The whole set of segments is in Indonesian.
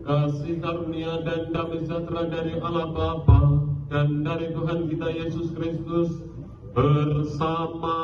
Kasih karunia dan damai sejahtera dari Allah Bapa dan dari Tuhan kita Yesus Kristus bersamamu.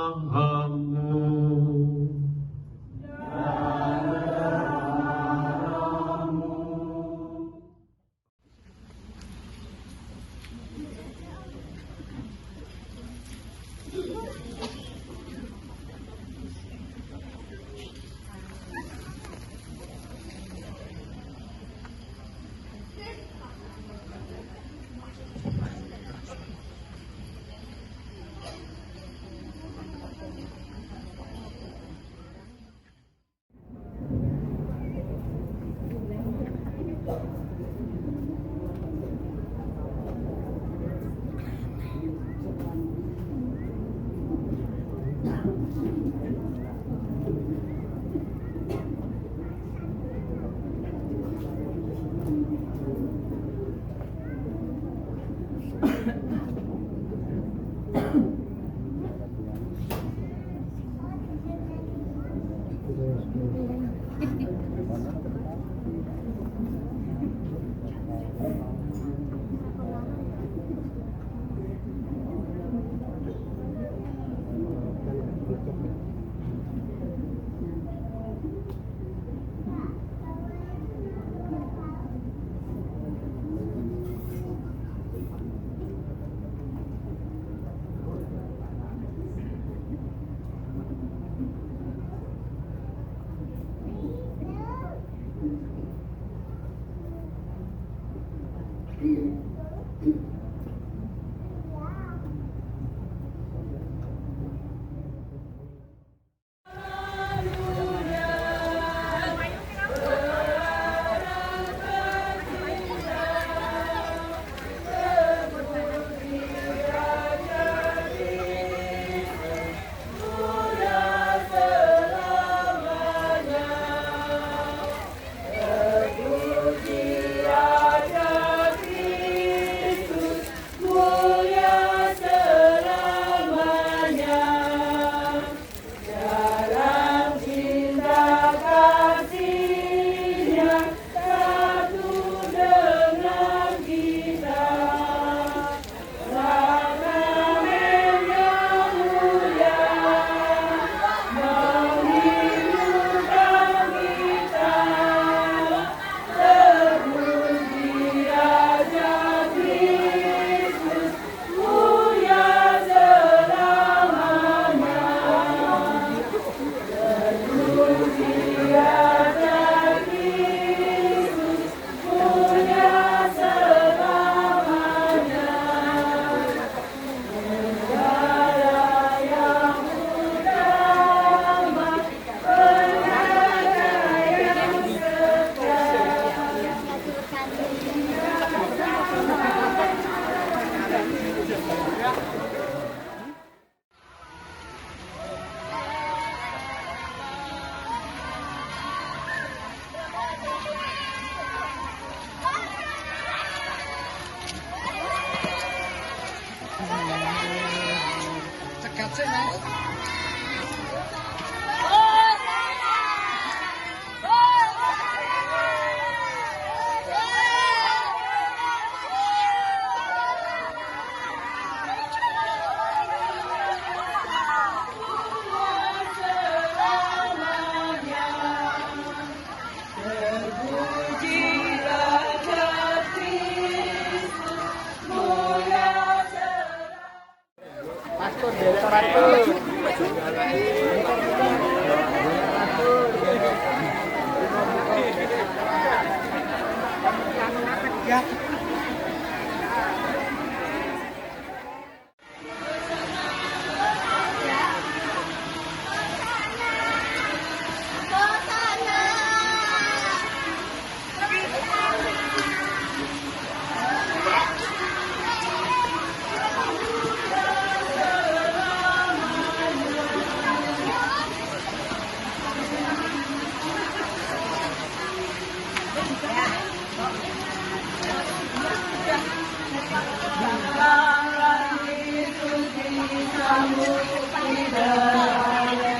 Sambut tidak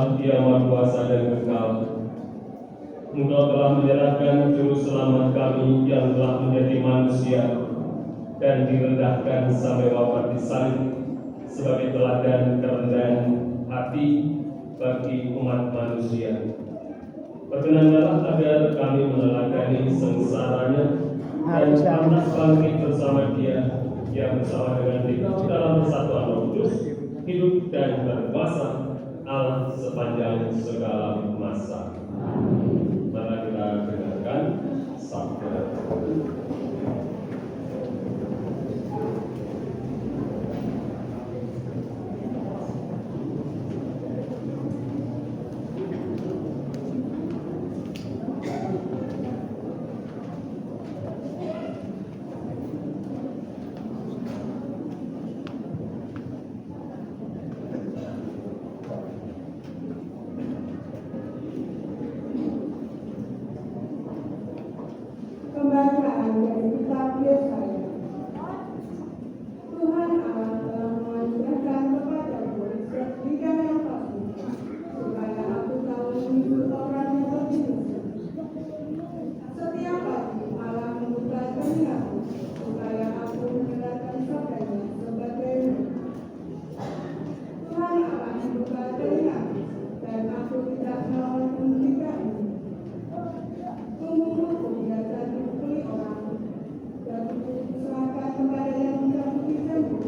Allah yang Maha Kuasa dan Kekal. Engkau telah menyerahkan Juru Selamat kami yang telah menjadi manusia dan direndahkan sampai wafat di salib sebagai teladan kerendahan hati bagi umat manusia. Perkenankanlah agar kami meneladani sengsaranya dan pantas bangkit bersama Dia yang bersama dengan Dikau dalam persatuan Roh Kudus, hidup dan berkuasa Allah sepanjang segala masa. Mari kita dengarkan sabda. Pembacaan dari kitab Yesaya. Tuhan Allah telah mengajarkan kepadaku lidah yang fasih, supaya aku tahu mengikut orang yang berdimensi. Setiap pagi Allah membuka telingaku, supaya aku mendengarkan sabdanya sebagai rumah. Tuhan Allah membuka telingaku, dan aku tidak mau memberikannya. Punggungku biasa dipukuli orang, dan diserahkan kepada yang mencakupi sembuh,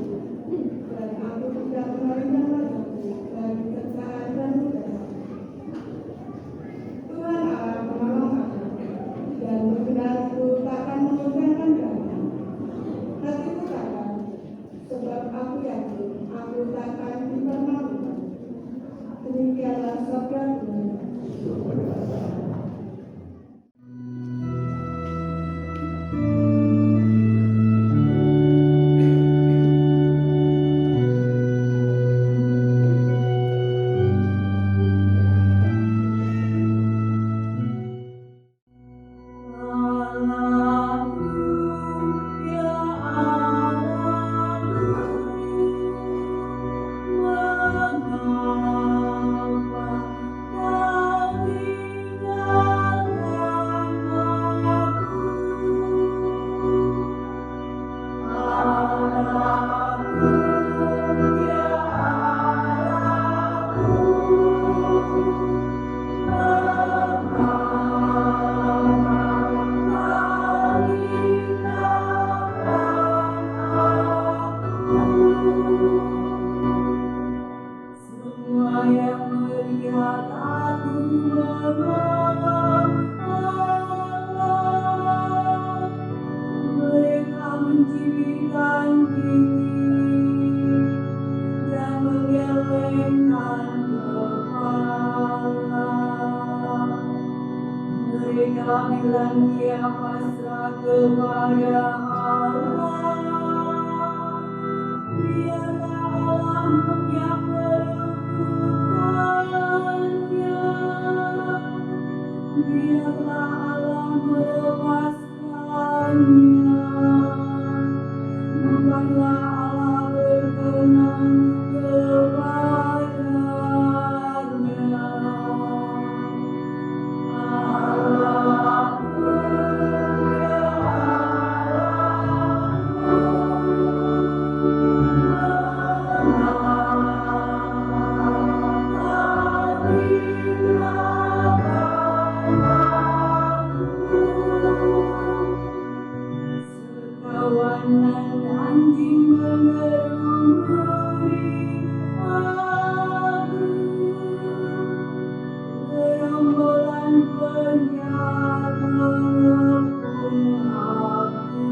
dan aku tidak menerima wajahku dari kesahan dan budaya. Tuhan Allah menolong aku, dan bebenarku takkan mengorbankan dana. Hatiku takkan, sebab aku yakin aku takkan dipermalukan. Demikianlah sabda Tuhan. Bilang dia pasrah kepada Allah. Biarlah Allah yang melupakannya. Biarlah Allah melepaskannya. Bukanlah Allah berkenan kepadanya. Sekawanan anjing mengerumuni aku, gerombolan penyair mengepung aku.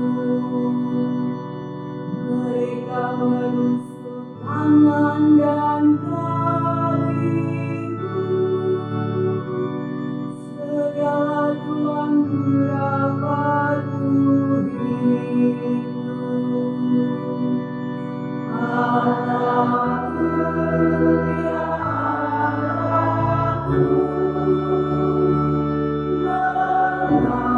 Mereka menusuk tangan dan kakiku. Segala tuanku dapat kuhitung. Allahku, ya Allahku, mengapa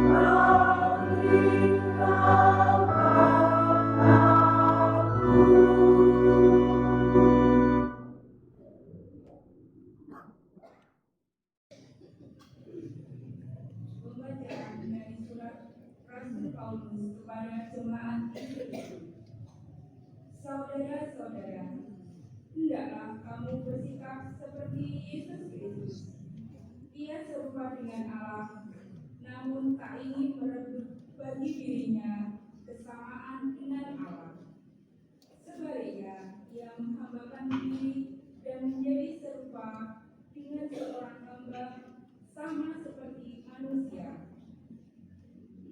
kau tinggalkan aku? Saudara-saudara, hendaklah kamu bersikap seperti Yesus Kristus. Ia serupa dengan Allah, namun tak ingin merebut bagi dirinya kesamaan dengan Allah. Sebaliknya, ia menghambakan diri dan menjadi serupa dengan seorang hamba, sama seperti manusia.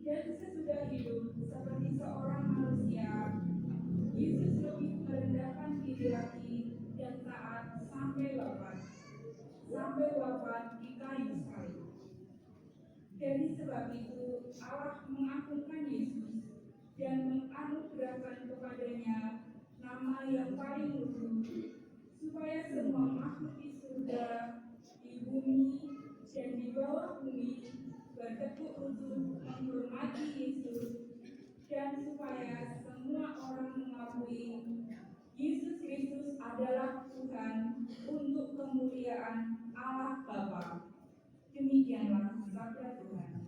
Dan sesudah hidup seperti seorang manusia, Yesus lebih merendahkan diri lagi dan taat sampai wafat di kayu salib. Dari sebab itu Allah mengagungkan Yesus dan menganugerahkan kepadanya nama yang paling luhur, supaya semua makhluk di surga, di bumi, dan di bawah bumi bertekuk lutut menghormati Yesus, dan supaya semua orang mengakui Yesus Kristus adalah Tuhan untuk kemuliaan Allah Bapa. Demikianlah sabda Tuhan.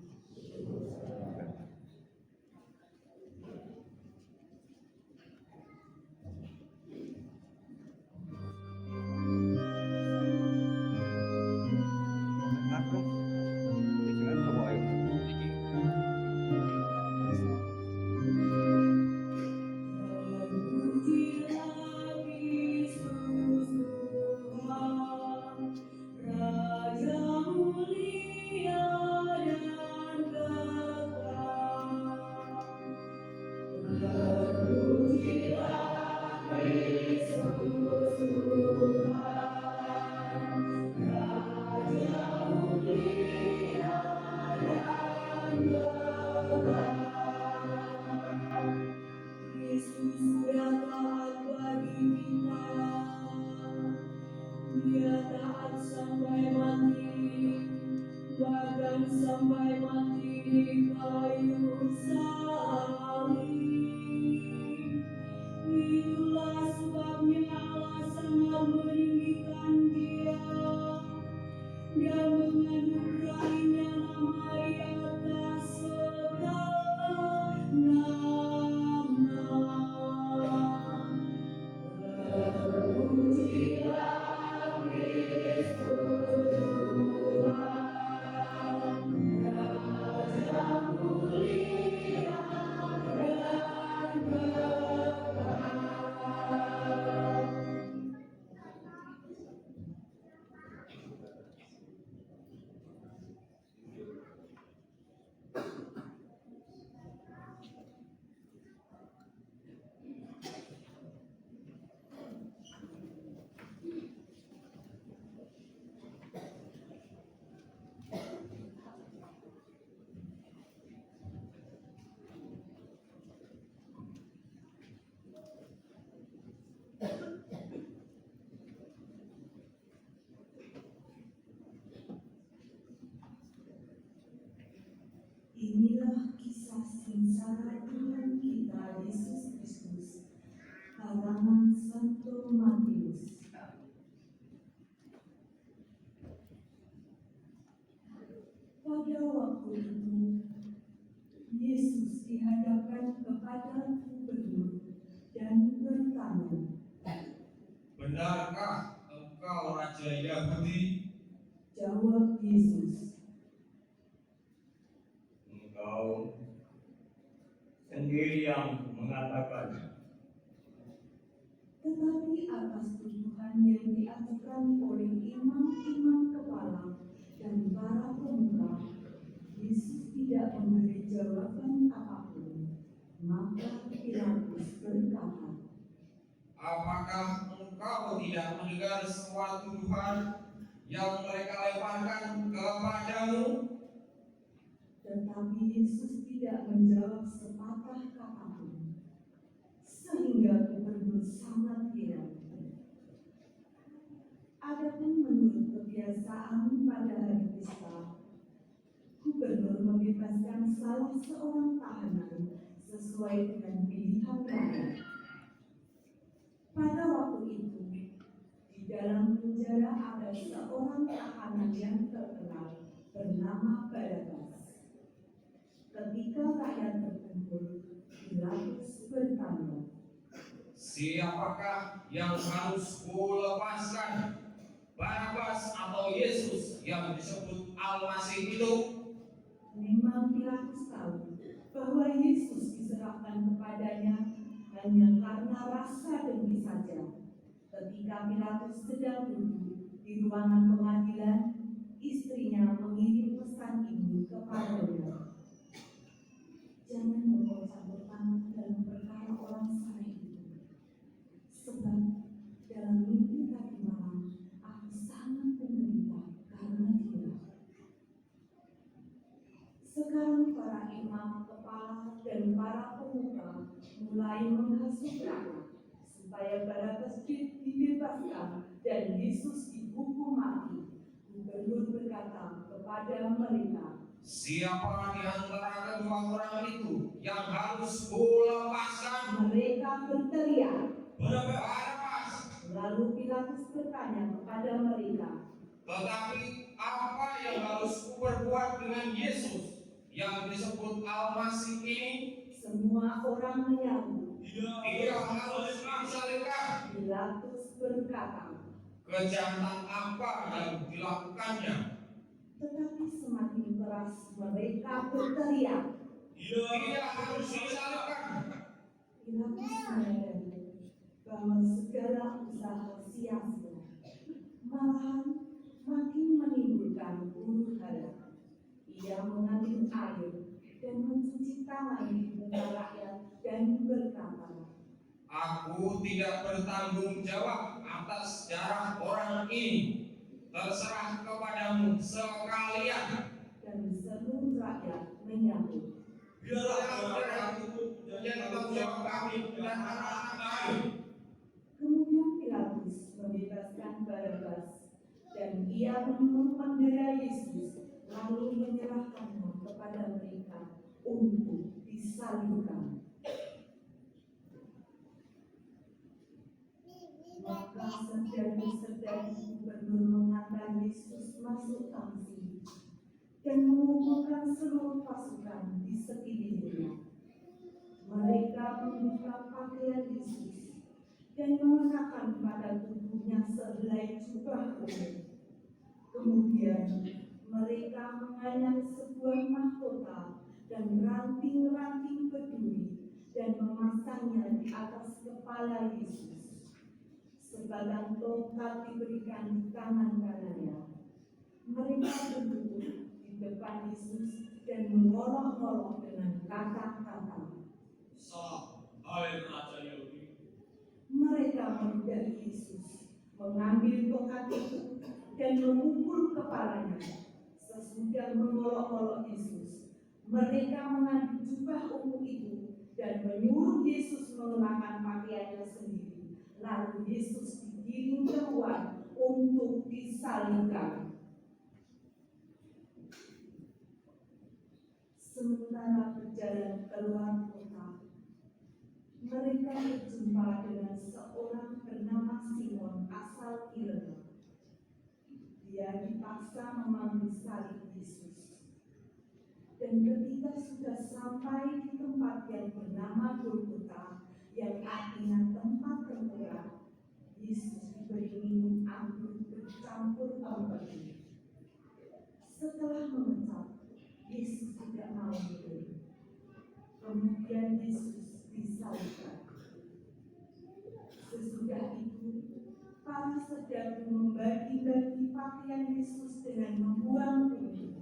Yesus sudah taat bagi kita. Dia taat sampai mati, bahkan sampai mati di kayu salib. Itulah sebabnya Allah sangat meninggikan Dia dan menganugerahinya nama di atas segala nama. Terpujilah Kristus Tuhan, Raja mulia dan kekal. Inilah kisah sengsara Tuhan kita Yesus Kristus, karangan Santo Matius. Pada waktu itu, Yesus dihadapkan kepada gubernur dan bertanya, "Benarkah engkau Raja Yahudi?" Jawab Yesus, "Engkau sendiri yang mengatakan." Tetapi atas tuduhan yang diajukan oleh imam-imam kepala dan para pemuka, Yesus tidak memberi jawaban apapun. Maka Pilatus berkata, "Apakah engkau tidak mendengar semua tuduhan yang mereka lemparkan kepadamu?" Tetapi Yesus tidak menjawab sepatah kata pun, sehingga gubernur sangat heran. Adapun menurut kebiasaan pada hari pesta, gubernur membebaskan salah seorang tahanan sesuai dengan pilihan rakyat. Pada waktu itu, di dalam penjara ada seorang tahanan yang terkenal bernama Barabas. Ketika rakyat terkumpul, Pilatus bertanya, siapakah yang harus kulepaskan? Barabas atau Yesus yang disebut Al-Masih itu? Memang Pilatus tahu bahwa Yesus diserahkan kepadanya hanya karena rasa dengki saja. Ketika Pilatus sedang duduk di ruangan pengadilan, istrinya mengirim pesan ini kepadanya. Jangan campur tangan dalam perkara orang saleh itu. Sebab dalam mimpi tadi malam, aku sangat menderita karena dia. Sekarang para imam, kepala, dan para pemuka mulai menghasut rakyat supaya Barabas dibebaskan dan Yesus dihukum mati. Gubernur berkata kepada mereka, Siapa di antara kedua orang itu yang harus kulepaskan? mereka berteriak. Barabas. Lalu Pilatus bertanya kepada mereka, Tetapi apa yang harus kuperbuat dengan Yesus yang disebut Al-Masih ini? semua orang menyaut. Dia harus disalibkan. Pilatus berkata, Kejahatan apa yang dilakukannya? tetapi semakin keras mereka berteriak. Dia harus disalibkan. Pilatus menyadari bahwa segala usaha sia-sia, malahan makin menimbulkan huru hara. Ia mengambil air dan mencuci tangan di muka rakyat dan berkata, Aku tidak bertanggung jawab atas darah orang ini. Terserah kepadamu sekalian. dan seluruh rakyat menyambut. Biarlah darah itu menjadi tanggung jawab kami dan anak-anak kami. Kemudian Pilatus membebaskan Barabas dan ia mendera Yesus lalu menyerahkannya kepada mereka untuk disalibkan. Maka serdadu-serdadu gubernur mengantar Yesus masuk tangsi dan mengumpulkan seluruh pasukan di sekelilingnya. Mereka membuka pakaian Yesus dan mengenakan pada tubuhnya sehelai jubah kuning. Kemudian mereka menganyam sebuah mahkota dan ranting-ranting berduri dan memasangnya di atas kepala Yesus. Sebagian tongkat diberikan di tangan kanannya. Mereka berduduk di depan Yesus dan mengolok-olok dengan kata-kata. Salam, hai Raja Yahudi. Mereka meludahi Yesus, mengambil tongkat itu dan memukul kepalanya. Sesudah mengolok-olok Yesus, mereka mengambil jubah ungu itu dan menyuruh Yesus mengenakan pakaiannya sendiri. Lalu Yesus digiring keluar untuk disalibkan. Sementara berjalan keluar kota, mereka berjumpa dengan seorang bernama Simon asal Kirene. Dia dipaksa memanggul salib Yesus. Dan ketika sudah sampai di tempat yang bernama Golgota, yang artinya tempat terberat, Yesus diberi minum anggur bercampur amperi. Setelah mengucap, Yesus tidak mau minum. Kemudian Yesus disalibkan. Sesudah itu, para serdadu membagi-bagi pakaian Yesus dengan membuang bumi.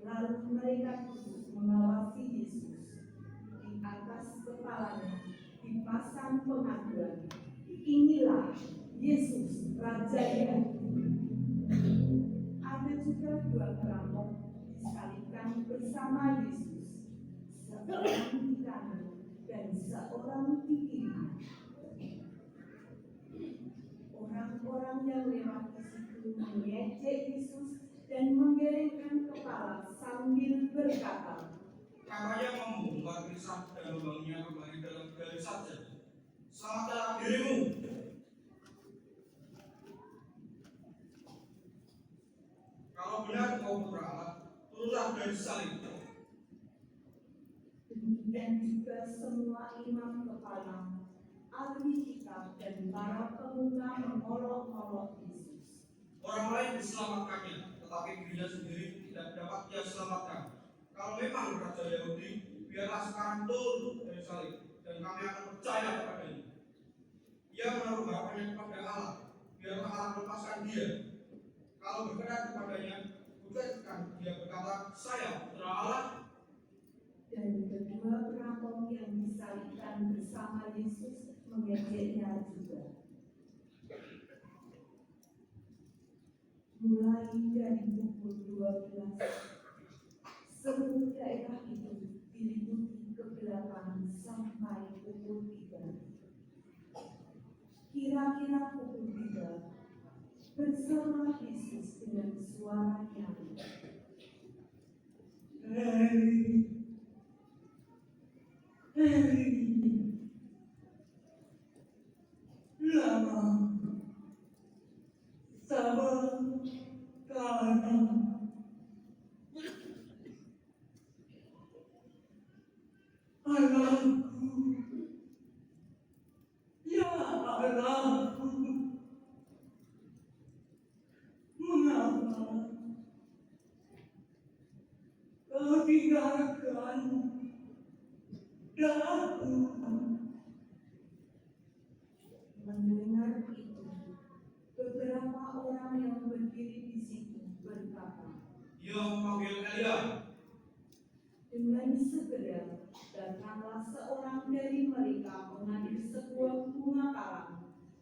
Lalu mereka duduk mengawasi Yesus. Di atas kepalanya dipasang pengakuan, inilah Yesus Raja Yahudi. Ada juga dua perampok disalibkan bersama Yesus, seorang di kanan dan seorang di kiri. Orang-orang yang lewat di situ mengejek Yesus dan menggelengkan kepala sambil berkata, Katanya membongkar kisah dan membangunnya kembali dalam gali saja. Selamatlah dirimu. Kalau benar kau putra Allah, turunlah dari salib. demikian juga semua imam kepala, ahli kitab dan para pemuka mengolok-olok Yesus. Orang lain diselamatkannya, tetapi dirinya sendiri tidak dapat dia selamatkan. Kalau memang Raja Yahudi, biarlah sekarang turun dari salib, dan kami akan percaya kepadanya. Ia menaruh harapannya kepada Allah, biarlah Allah melepaskan dia. Kalau berkenan kepadanya, bukankah dia berkata, saya putra Allah? Dan kedua perampok yang disalibkan bersama Yesus mengejeknya juga. Mulai dari pukul 12, seluruh daerah itu diliputi kegelapan sampai pukul 3. Kira-kira pukul 3, bersama Yesus dengan suara nyaring. Hei, lama sabakana. Anakku, ya anakku, mengapa kau tinggalkan daku? Mendengar itu, beberapa orang yang berdiri di situ berkata, Dia memanggil Elia. dengan segera datanglah seorang dari mereka mengambil sebuah bunga karang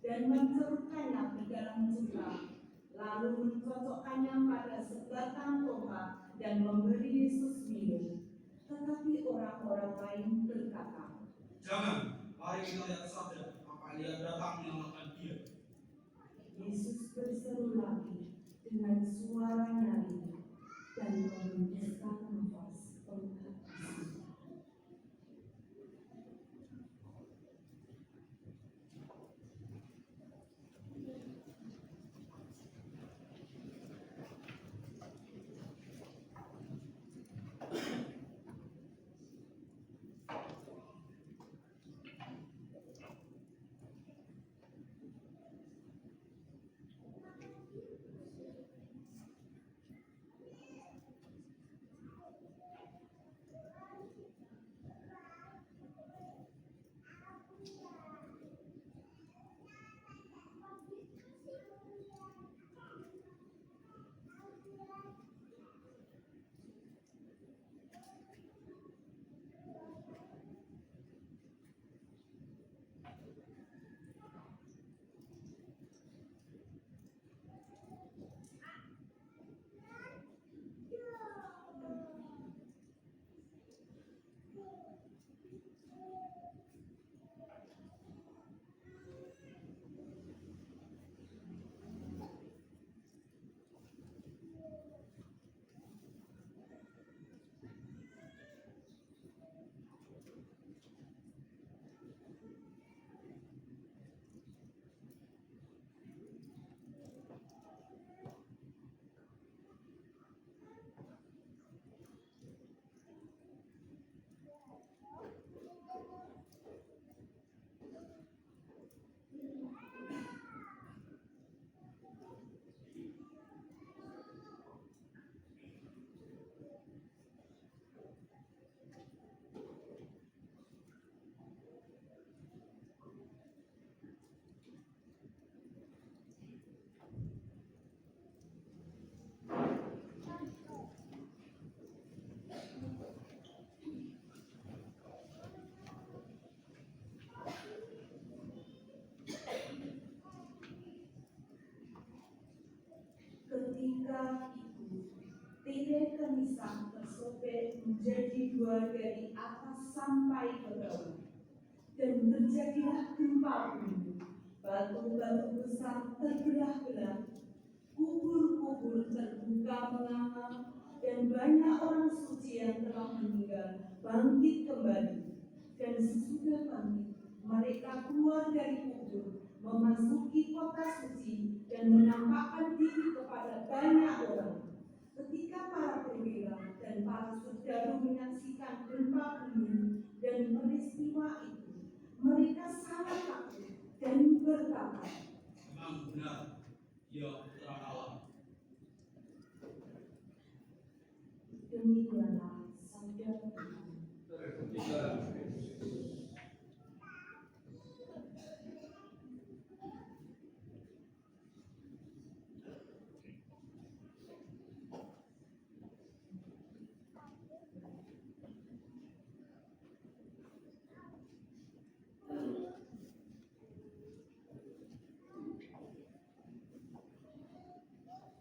dan mencelupkannya ke dalam jurang, lalu mencocokkannya pada sebatang tongkat dan memberi Yesus minum. Tetapi orang-orang lain berkata, Jangan, mari kita lihat saja apa Elia datang menyelamatkan dia. Yesus berseru lagi dengan suara nyaring dan menghembuskan nafas tongkat itu. Ketika itu, tirai kemisah tersobek menjadi dua dari atas sampai ke bawah, dan terjadilah gempa bumi. Batu-batu besar terbelah-belah, kubur-kubur terbuka menganga, dan banyak orang suci yang telah meninggal bangkit kembali. Dan sesudah bangkit, mereka keluar dari kubur, memasuki kota suci dan menampakkan diri kepada banyak orang. Ketika para perwira dan para saudara menyaksikan gempa bumi dan peristiwa itu, mereka sangat takut dan berkata, Memang benar, Dia Putra Allah. Demikianlah sabda Tuhan.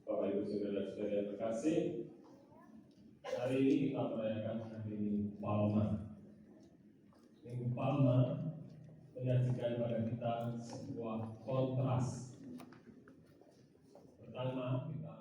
Bapak Ibu saudara-saudara yang terkasih, hari ini kita merayakan hari Palma. Minggu Palma menyajikan pada kita sebuah kontras. Pertama, kita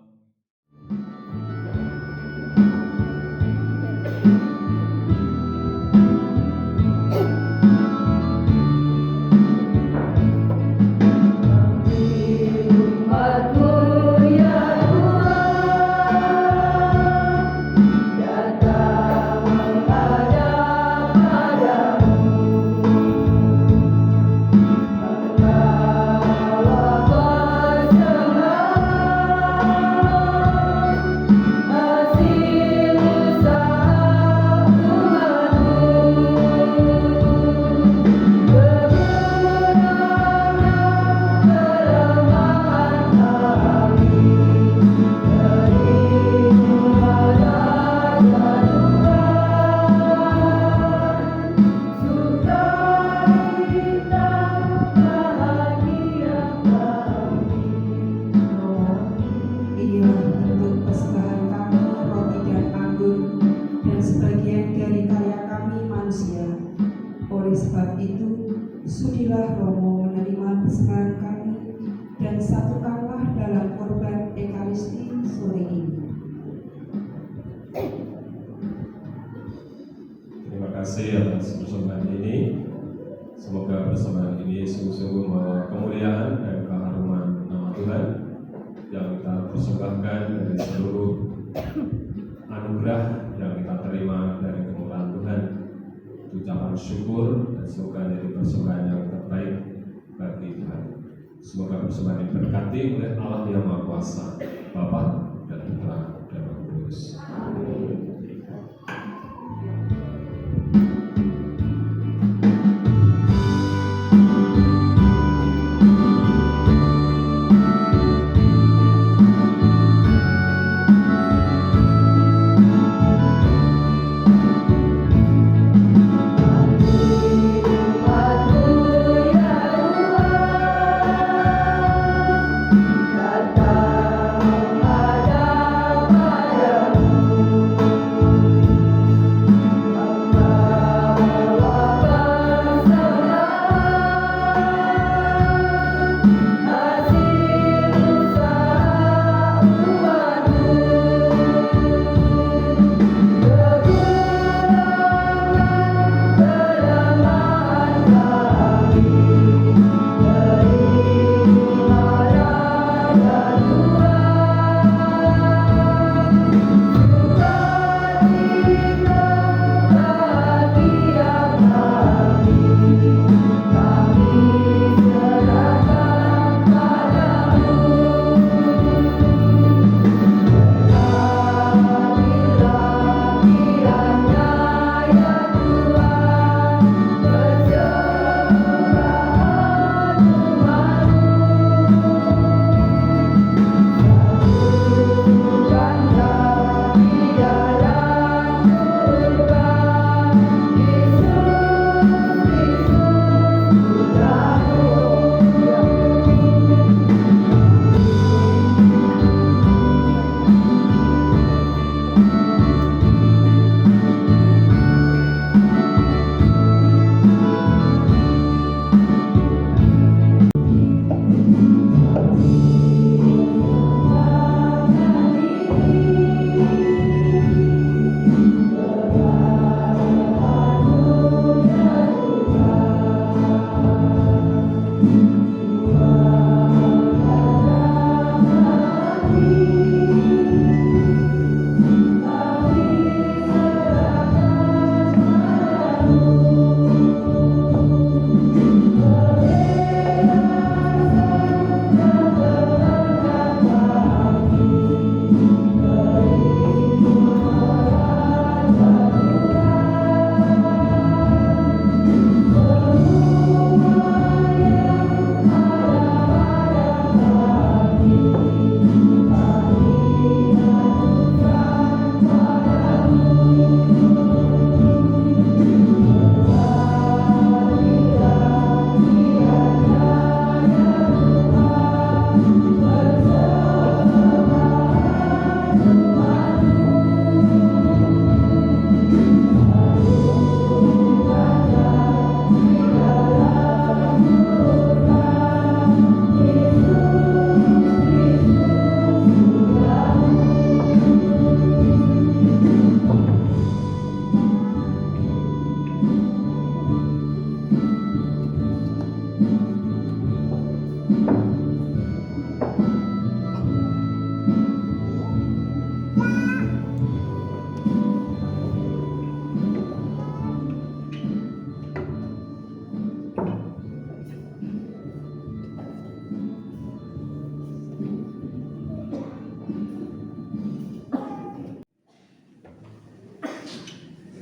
inilah bentuk persembahan kami roti dan anggur dan sebagian dari karya kami manusia. Oleh sebab itu, sudilah Romo menerima persembahan kami dan satukanlah dalam korban Ekaristi sore ini. terima kasih atas persembahan ini. Semoga persembahan ini sungguh-sungguh membawa kemuliaan dan keharuman nama Tuhan yang kita persembahkan dari seluruh anugerah yang kita terima dari kemurahan Tuhan. Ucapan syukur dan semoga jadi persembahan yang terbaik bagi Tuhan. Semoga persembahan ini berkati oleh Allah yang Maha Kuasa, Bapa dan Putra dan Roh Kudus.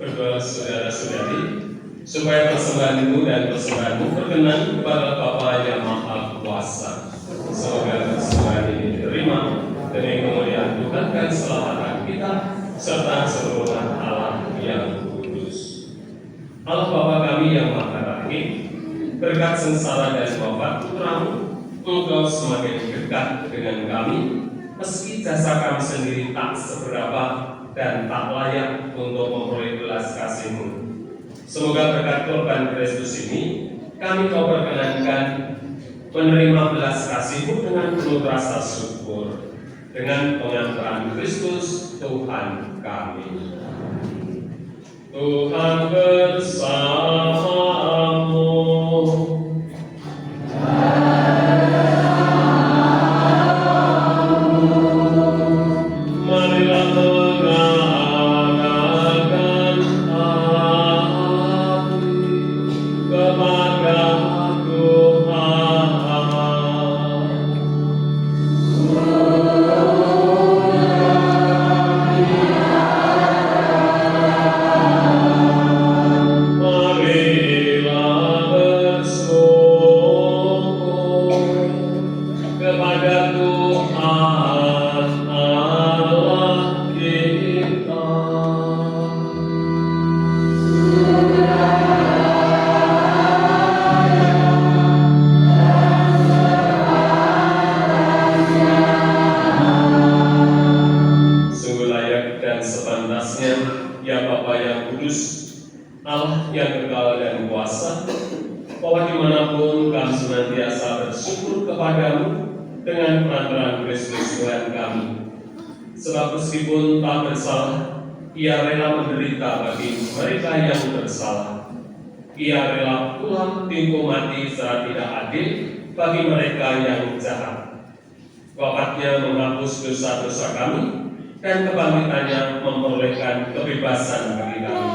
Berdoa saudara-saudari, supaya persembahanmu dan persembahanmu berkenan kepada Bapa yang Maha Kuasa. Semoga persembahan ini diterima demi kemuliaan Tuhan dan keselamatan kita, serta seluruh Allah yang kudus. Allah Bapa kami yang Maha Rahim, berkat sengsara dan wafat putramu, Engkau semakin dekat dengan kami, meski jasa kami sendiri tak seberapa dan tak layak untuk memperoleh belas kasih-Mu. Semoga berkat korban Kristus ini, kami Kau perkenankan menerima belas kasih-Mu dengan penuh rasa syukur, dengan pengantaran Kristus Tuhan kami. Tuhan bersamamu. Marilah mengadakan hati kepada Tuhan. Marilah bersyukur kepada Tuhan Allah kita. Sungguh layak dan sepantasnya, ya Bapa yang kudus, Allah yang kekal dan kuasa, bahwa dimanapun kami senantiasa bersyukur kepadamu dengan perantaraan Kristus Tuhan kami. Sebab meskipun tak bersalah, Ia rela menderita bagi mereka yang bersalah. Ia rela pula dihukum mati secara tidak adil bagi mereka yang jahat. Wafatnya menghapus dosa-dosa kami, dan kebangkitannya memperolehkan kebebasan bagi kami.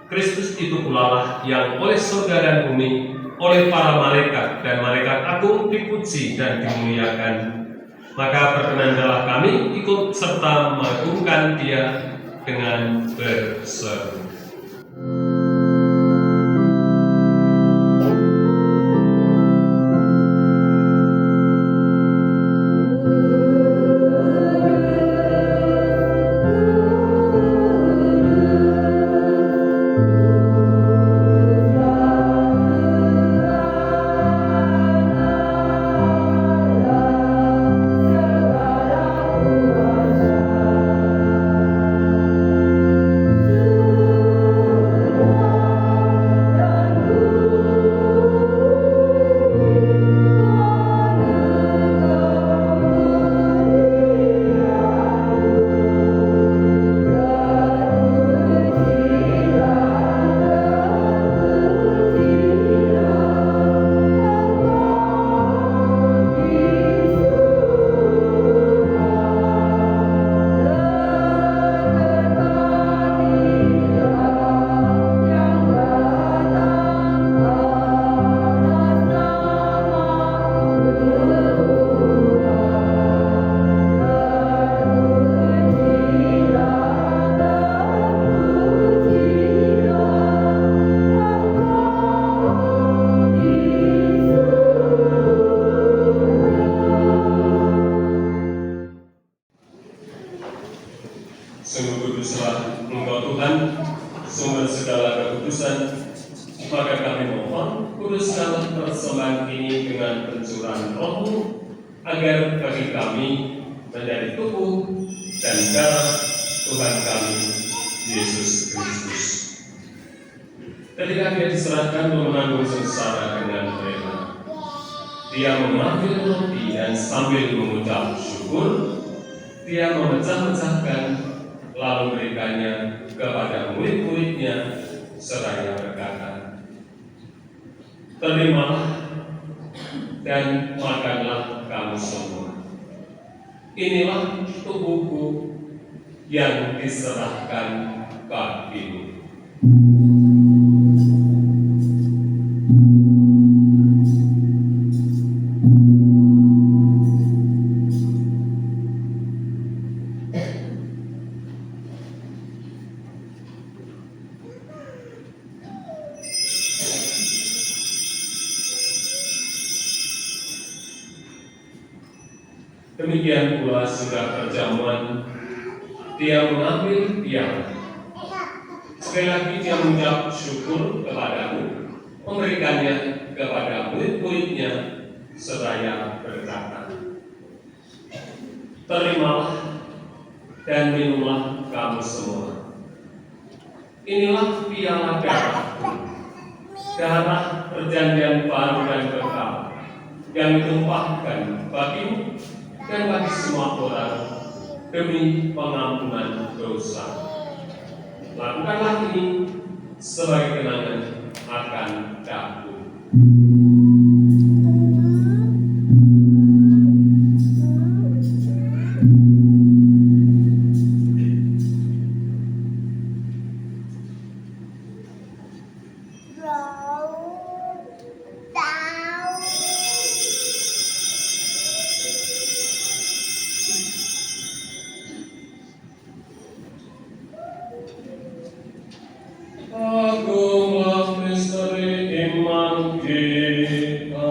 Kristus itu pula lah yang oleh surga dan bumi, oleh para malaikat dan malaikat agung dipuji dan dimuliakan. Maka berkenanlah kami ikut serta mengagungkan Dia dengan berseru. Sungguh kuduslah Engkau Tuhan, sumber segala kekudusan. Maka kami mohon, kuduskanlah persembahan ini dengan pencurahan Roh-Mu, agar bagi kami menjadi tubuh dan darah Tuhan kami, Yesus Kristus. Ketika Dia diserahkan menanggung sengsara dengan rela, Dia mengambil roti dan sambil mengucap syukur, Dia memecah-mecahkan lalu memberikannya kepada murid-muridnya seraya berkata, "Terimalah dan makanlah kamu semua. Inilah tubuhku yang diserahkan bagimu." Demikian pula sudah perjamuan, dia mengambil piala. Sekali lagi dia mengucap syukur kepadamu, memberikannya kepada murid-muridnya, seraya berkata, terimalah dan minumlah kamu semua. Inilah piala darahku, darah perjanjian baru dan kekal, yang ditumpahkan bagimu dan bagi semua orang demi pengampunan dosa. Lakukanlah ini sebagai kenangan akan aku. Agunglah misteri iman kita.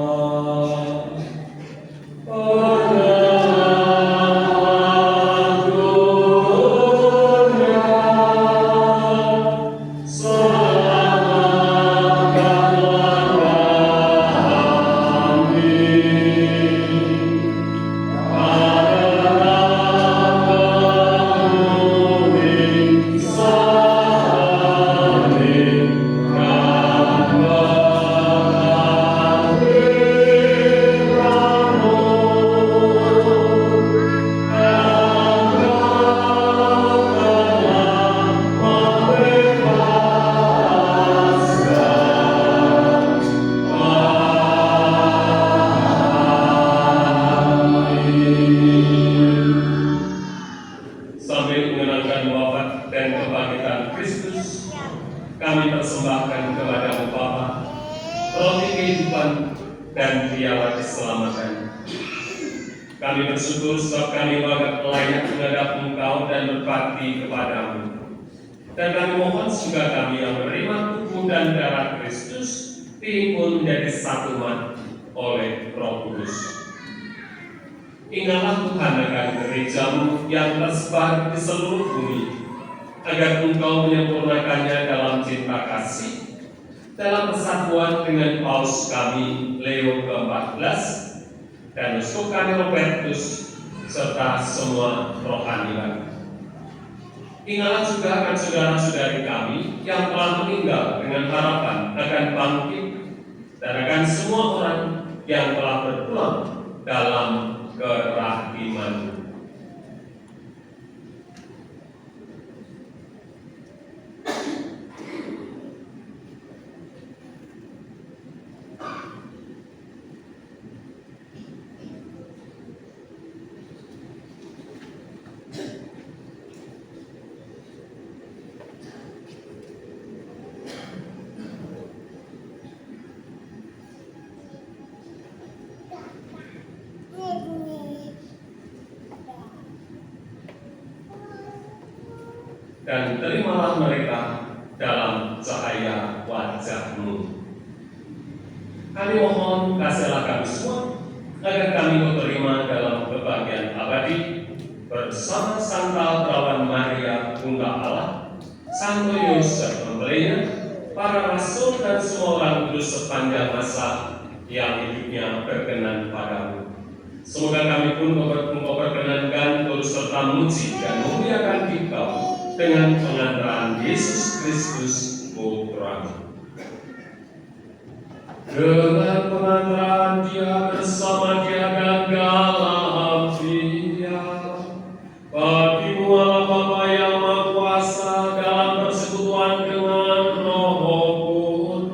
Sambil mengenangkan wafat dan kebangkitan Kristus, kami persembahkan kepadamu Bapa, roti kehidupan dan piala keselamatan. Kami bersyukur sebab kami layak menghadap Engkau dan berbakti kepadamu. Dan kami mohon semoga kami yang menerima tubuh dan darah Kristus dihimpun menjadi satu oleh Roh Kudus. Ingatlah Tuhan akan gerejamu yang tersebar di seluruh bumi, agar Engkau menyempurnakannya dalam cinta kasih, dalam persatuan dengan Paus kami Leo ke-14 dan Uskup kami Robertus serta semua rohaniwan. Ingatlah juga akan saudara-saudari kami yang telah meninggal dengan harapan akan bangkit, dan akan semua orang yang telah berpulang dalam kerahiman. Dan terimalah mereka dalam cahaya wajah-Mu. Kami mohon kasihilah kami semua, agar kami diterima dalam kebahagiaan abadi bersama Santa Perawan Maria Bunda Allah, Santo Yosef Mempelainya, para rasul dan semua orang kudus sepanjang masa yang hidupnya berkenan padamu. Semoga kami pun Engkau perkenankan turut serta memuji dan memuliakan Engkau dengan pengantaran Yesus Kristus Putra-Mu. Dengan pengantaran Dia bersama Dia dan dalam Dia, bagimu Allah Bapa yang Maha Kuasa dalam persekutuan dengan Roh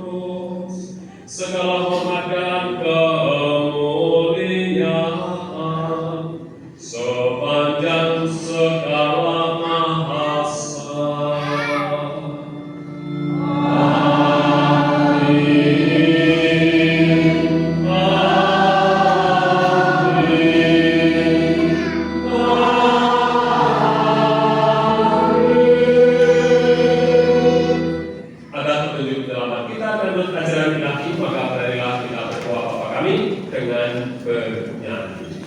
Kudus, segala hormat dan kemuliaan sepanjang segala dengan bernyanyi.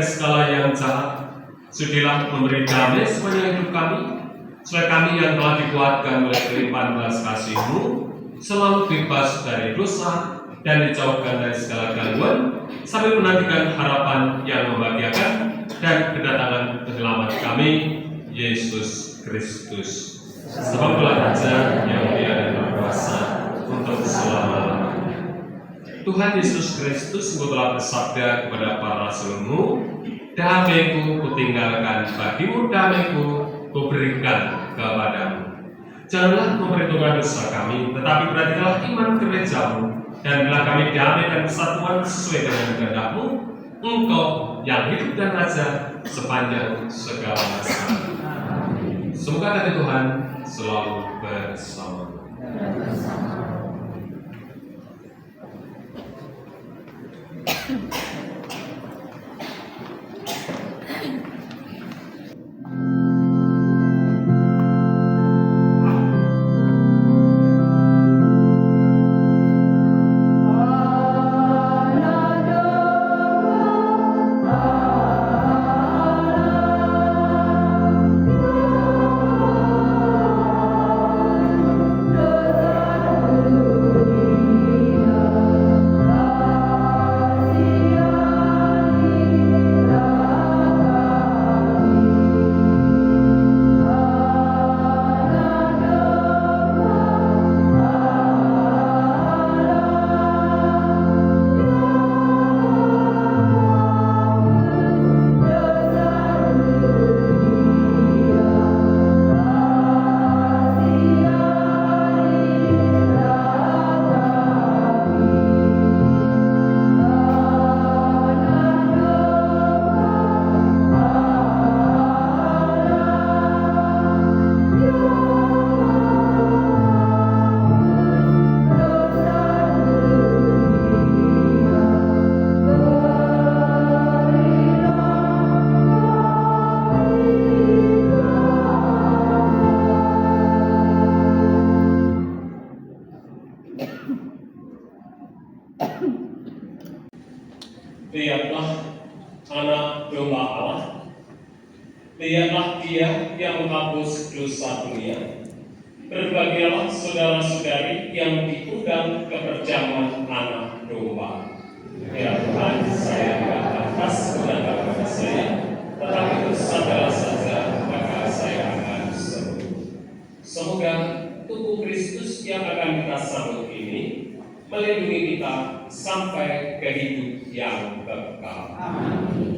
segala yang jahat. Sudilah memberi damai sepanjang hidup kami, supaya kami yang telah dikuatkan oleh kelimpahan belas kasih-Mu selalu bebas dari dosa dan dijauhkan dari segala gangguan, sambil menantikan harapan yang membahagiakan dan kedatangan penyelamat kami, Yesus Kristus. Sebab Tuhan Raja yang mulia dan berkuasa untuk selama-lamanya. Tuhan Yesus Kristus Engkau telah bersabda kepada para rasul-Mu, damai-Ku kutinggalkan bagimu, damai-Ku kuberikan kepadamu. Janganlah memperhitungkan dosa kami, tetapi perhatikanlah iman gereja-Mu, dan bila kami damai dan persatuan sesuai dengan kehendak-Mu, Engkau yang hidup dan raja sepanjang segala masa. Semoga kasih Tuhan selalu bersama. Lihatlah anak domba Allah, lihatlah Dia yang menghapus dosa dunia. Berbahagialah saudara-saudari yang diundang ke perjamuan anak domba. Ya Tuhan, saya tidak pantas menganggap kepada saya, tetapi itu saudara saja, maka saya akan sembuh. Semoga tubuh Kristus yang akan kita sambut ini melindungi kita sampai ke hidup yang kekal. Amin.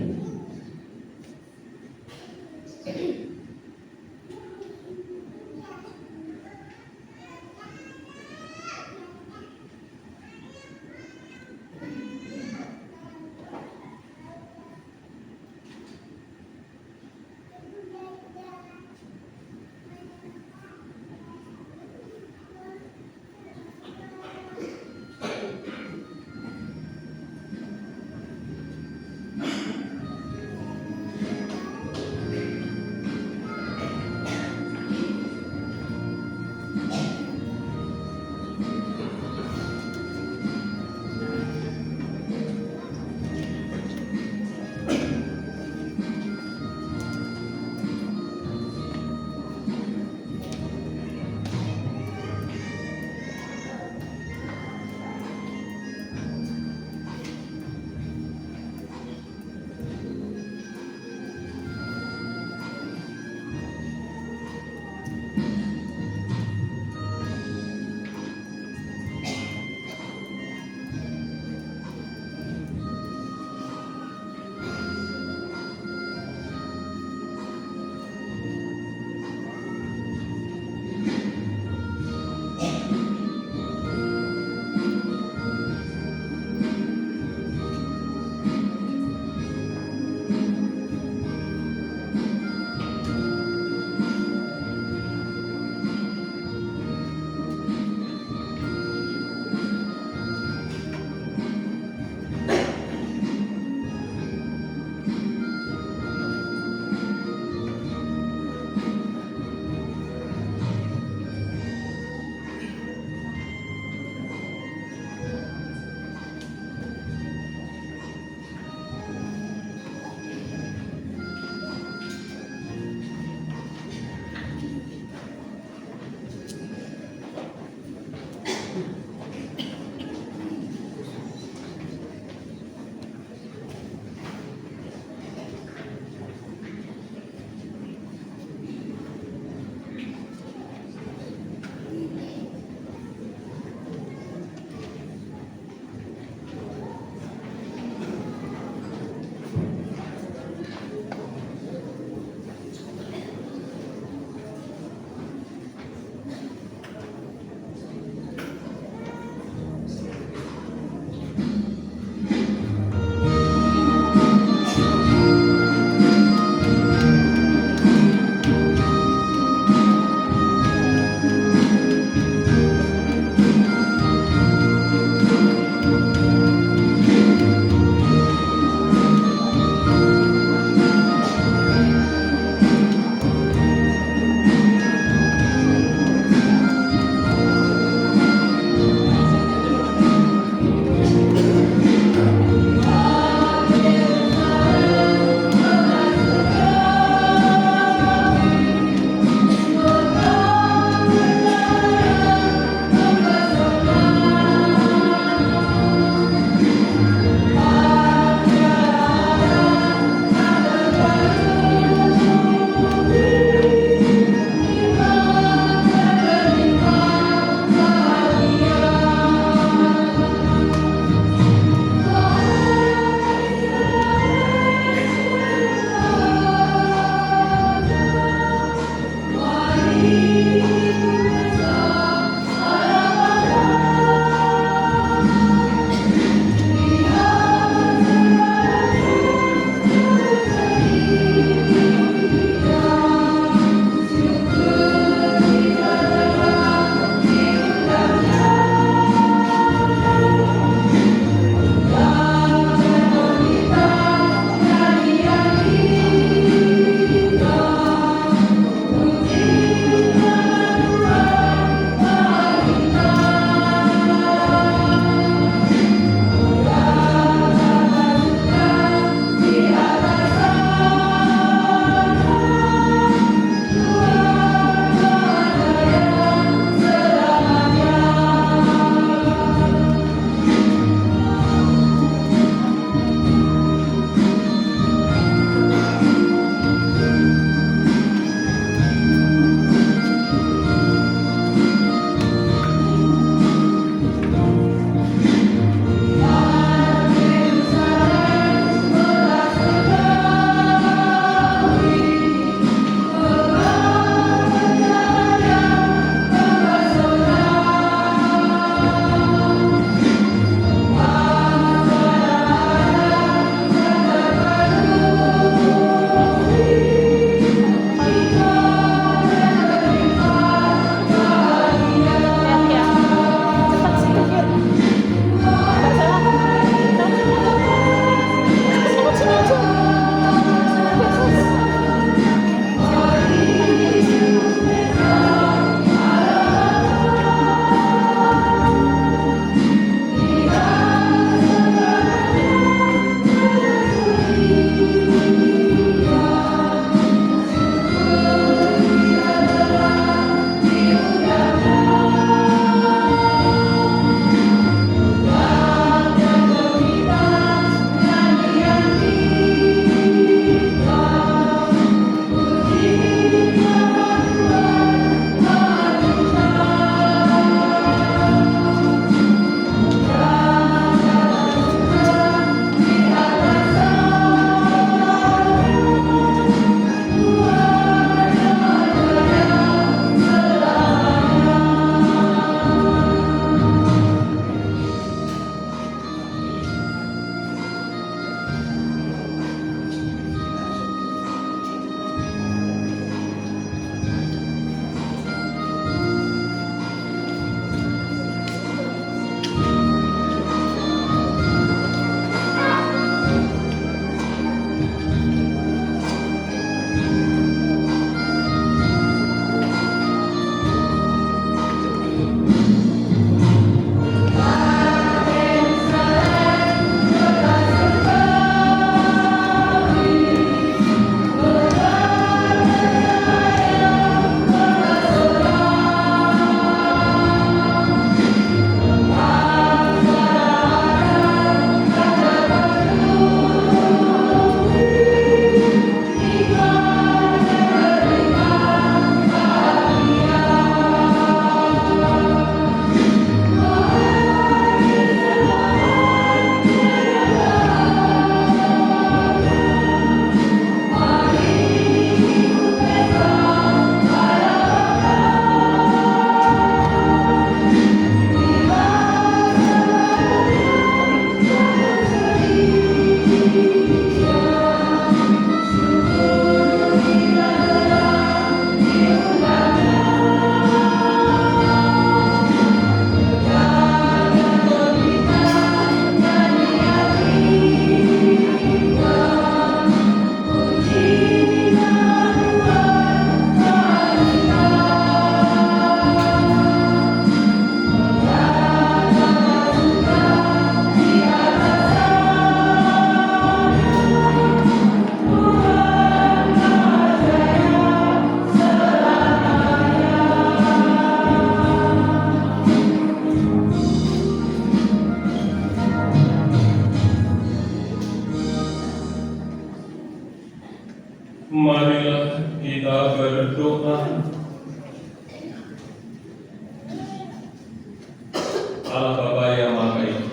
Allah Bapa yang Maha Baik,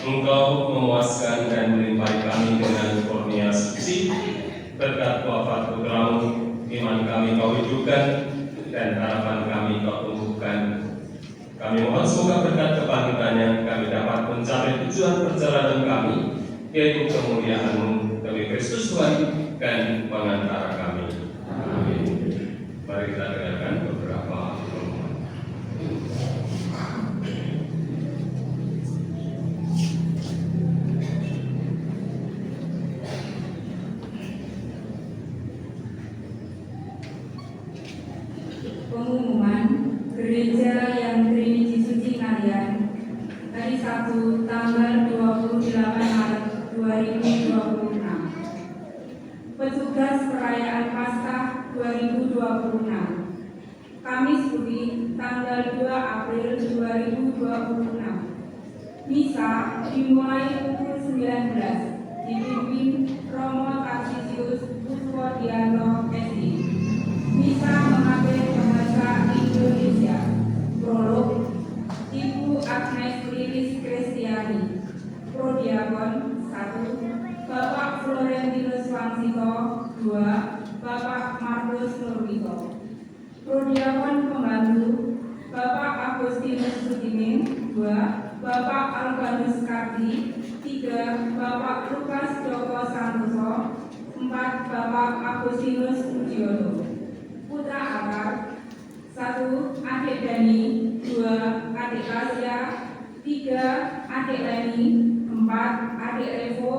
Engkau memuaskan dan melimpahi kami dengan kurnia suci. Berkat wafat putramu, iman kami kau hidupkan dan harapan kami kau tumbuhkan. Kami mohon semoga berkat kebangkitannya kami dapat mencapai tujuan perjalanan kami, yaitu kemuliaan-Mu demi Kristus Tuhan dan pengantara kami. Amin. Mari kita dengarkan beberapa pengumuman. Pengumuman Gereja yang Trinity Suci Ngalian hari Sabtu tanggal 28 Maret 2026. Petugas Perayaan Paskah 2026. Kamis Putih tanggal 2 April 2026. Misa dimulai pukul 19 dipimpin Romo Tarsisius Puswodianto SI. Misa memakai bahasa Indonesia. Prolog Ibu Agnes Lilis Kristiani. Prodiakon 1 Bapak Florentinus Wangsito. 2 Bapak Markus Nurwito. Prodiakon pembantu Bapak Agustinus Sudimin. 2 Bapak Albanus Kardi. 3 Bapak Lukas Joko Santoso. 4 Bapak Agustinus Pujiono. Putra Akar 1 Adik Dani. 2 Adik Asia. 3 Adik Leni. 4 Adik Revo.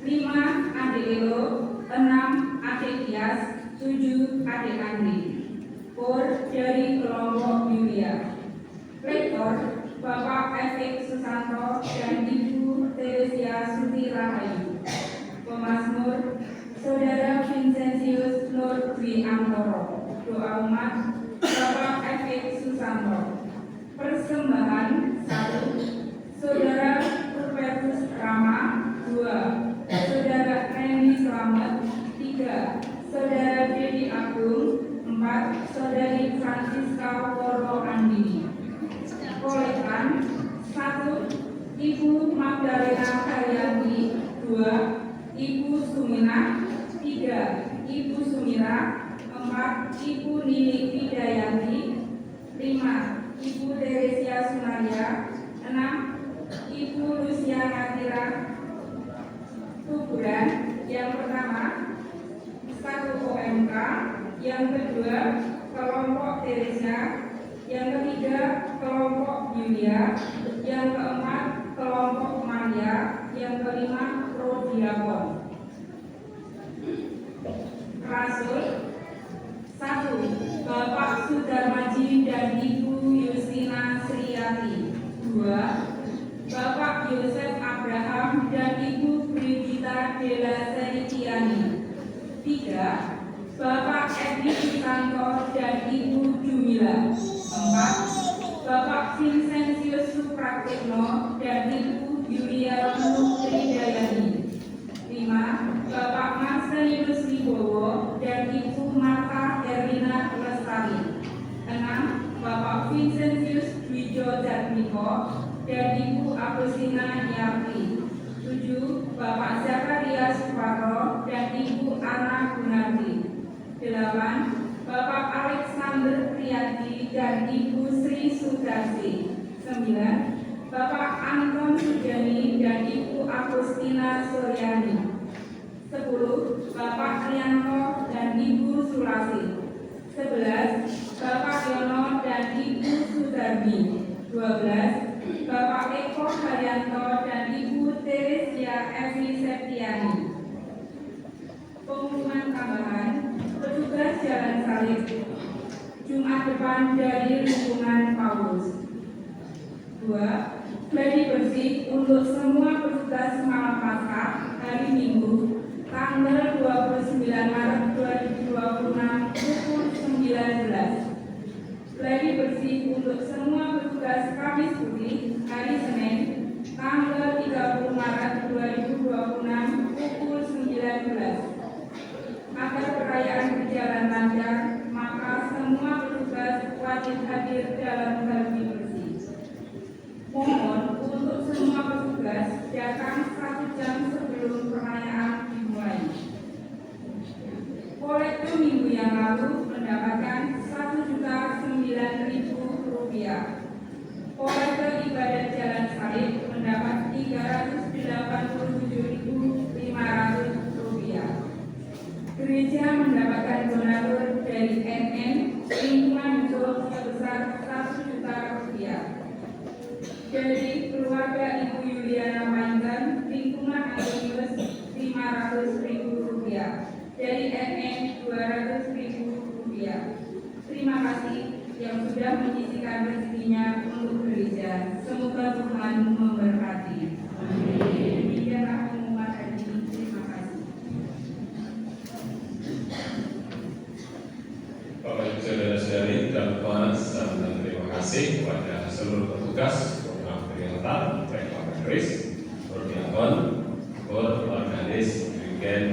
5 Adik Elo. 6 Adik Tias. 7 Adik Andri. Kor dari kelompok Yulia. Rektor Bapak Efik Susanto dan Ibu Teresia Suti Rahayu. Pemasmur Saudara Vincentius Nur Dwi Antoro. Doa umat Bapak Efik Susanto. Persembahan 1 Saudara Rupertus Rama. 2 Saudara Reni Slamet. 3 Saudara Dedi Agung. 4 Saudari Francisca Woro Andini. Kolektan 1 Ibu Magdalena Haryanti. 2 Ibu Sumina. 3 Ibu Sumira. 4 Ibu Nini Widayanti. 5 Ibu Teresia Sunaria. 6 Ibu Lucia Natira. Kuburan yang pertama 1 OMK, yang kedua kelompok Teresia, yang ketiga kelompok Yulia, yang keempat kelompok Maria, yang kelima Prodiakon. Rasul 1 Bapak Sudarmaji dan Ibu Yustina Sriati. 2 Bapak Yosef Abraham dan Ibu Brigita Della Seritiani. 3 Bapak Edi Susanto dan Ibu Jumila. 4 Bapak Vincentius Supratitno dan Ibu Yulia Tridayani. 5 Bapak Marcelinus Wibowo dan Ibu Marta Erlina Lestari. 6 Bapak Vincentius Dwijo Jatmiko dan Ibu Agustina Yarti. 7 Bapak Zakaria Suparo dan Ibu Ana Gunardi. 8 Bapak Alexander Priyadi dan Ibu Sri Sudarsi. 9 Bapak Anton Sujani dan Ibu Agustina Suryani. 10 Bapak Rianto dan Ibu Sulasi. 11 Bapak Yono dan Ibu Sudarmi. 12 Bapak Eko Haryanto dan Ibu Teresia Evi Septiani. Pengumuman tambahan petugas Jalan Salib Jumat depan dari lingkungan Paulus. 2 gladi bersih untuk semua petugas malam Paskah hari Minggu tanggal 29 Maret 2026 pukul 19. Gladi bersih untuk semua petugas Kamis Putih hari Senin tanggal 30 Maret 2026 pukul 19. Agar perayaan berjalan lancar, maka semua petugas wajib hadir dalam gladi bersih. Mohon Rp387.500. Gereja mendapatkan donatur dari NN lingkungan hidup sebesar Rp1 juta. Dari keluarga Ibu Yuliana Mainkan, lingkungan anonimus Rp500.000. Dari NN Rp200.000. Terima kasih yang sudah menyisihkan rezekinya untuk gereja. Semoga Tuhan memberkati. Demikianlah pengumuman hari ini. Terima kasih. Bapak Ibu Saudara-saudari, dan terima kasih kepada seluruh petugas program peringatan, baik Pak Kris, Koordinator, organis, dirigen,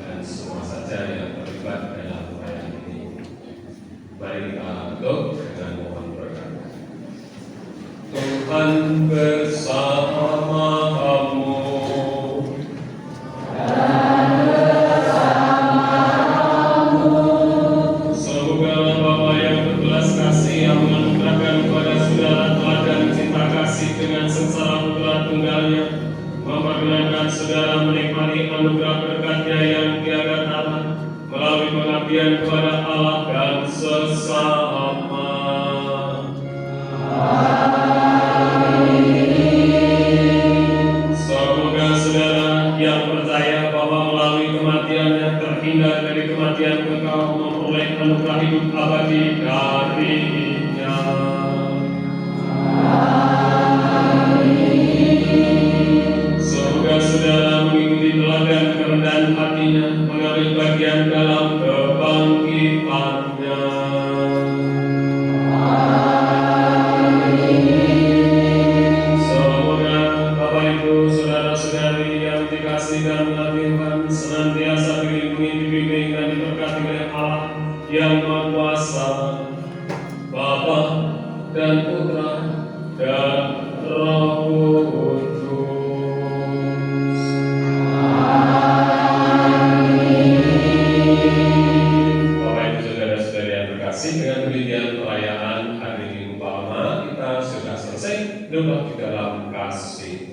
dan semua saja yang terlibat dalam pelayanan ini. Mari kita tutup dengan mohon berkat. Tuhan bersama kamu. Semoga Bapa yang berbelas kasih yang menganugerahkan kepada saudara teladan cinta kasih dengan sengsara putra tunggalnya, memperkenankan saudara menikmati anugerah berkat-Nya yang tiada tara melalui pengabdian kepada Allah dan sesama. Semoga saudara yang percaya bahwa melalui kematiannya terhindar dari kematian kekal memperoleh anugerah hidup abadi darinya. Semoga saudara mengikuti teladan kerendahan hatinya, mengambil bagian dalam kebangkitannya. Semoga Bapak Ibu saudara-saudari yang dikasihi dan Tuhan senantiasa dilindungi, dibimbing dan diberkati oleh Allah yang Maha Kuasa, Bapa dan Putra dan Roh Kudus. Bapak Ibu saudara-saudari yang terkasih, dengan demikian perayaan hari Minggu Palma kita sudah selesai. Doa di dalam kasih